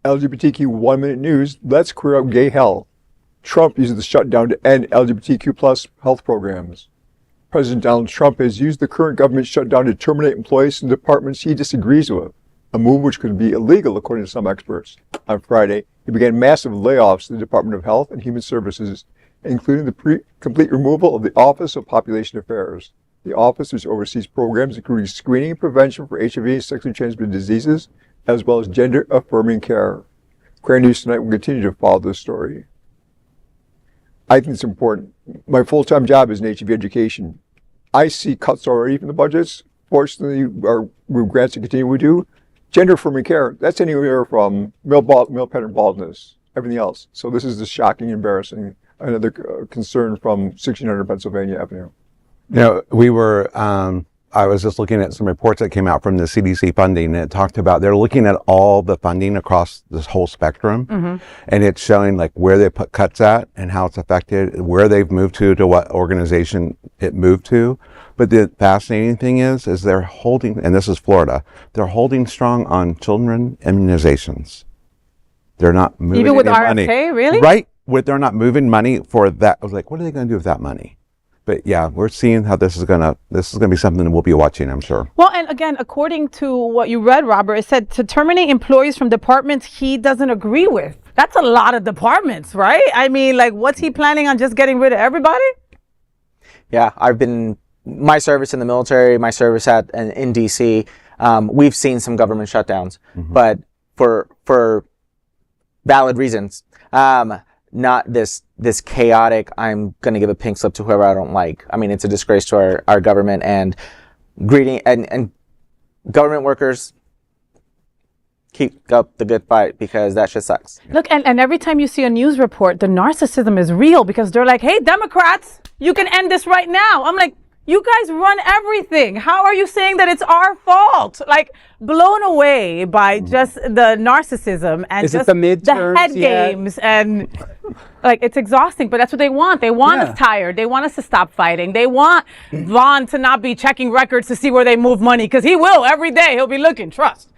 LGBTQ 1-minute news, let's clear up gay hell. Trump uses the shutdown to end LGBTQ plus health programs. President Donald Trump has used the current government shutdown to terminate employees from departments he disagrees with, a move which could be illegal according to some experts. On Friday, he began massive layoffs in the Department of Health and Human Services, including the complete removal of the Office of Population Affairs. The office, which oversees programs including screening and prevention for HIV and sexually transmitted diseases, as well as gender-affirming care. Queer News Tonight will continue to follow this story. I think it's important. My full-time job is in HIV education. I see cuts already from the budgets. Fortunately, our grants to continue we do. Gender-affirming care, that's anywhere from male pattern baldness, everything else. So this is just shocking, embarrassing. Another concern from 1600 Pennsylvania Avenue. I was just looking at some reports that came out from the CDC funding, and it talked about they're looking at all the funding across this whole spectrum, and it's showing like where they put cuts at and how it's affected, where they've moved to what organization it moved to. But the fascinating thing is they're holding, and this is Florida, they're holding strong on children immunizations. They're not moving even with money. RFK, really? Right? They're not moving money for that. I was like, what are they going to do with that money? But yeah, we're seeing how this is gonna be something that we'll be watching, I'm sure. Well, and again, according to what you read, Robert, it said to terminate employees from departments he doesn't agree with. That's a lot of departments, right? I mean, like, what's he planning on just getting rid of everybody? Yeah, my service in the military, my service in DC, we've seen some government shutdowns, but for valid reasons. Not this chaotic, I'm going to give a pink slip to whoever I don't like. I mean, it's a disgrace to our government, and and government workers, keep up the good fight, because that shit sucks. Look, and every time you see a news report, the narcissism is real, because they're like, hey, Democrats, you can end this right now. I'm like, you guys run everything. How are you saying that it's our fault? Like, blown away by just the narcissism and Is just it the midterms head yet? games, and like, it's exhausting, but that's what they want. They want us tired. They want us to stop fighting. They want Vaughn to not be checking records to see where they move money, because he will every day. He'll be looking, trust.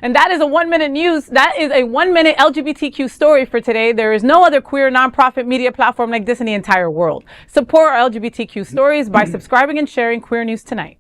And that is a 1-minute news. That is a 1-minute LGBTQ story for today. There is no other queer nonprofit media platform like this in the entire world. Support our LGBTQ stories by subscribing and sharing Queer News Tonight.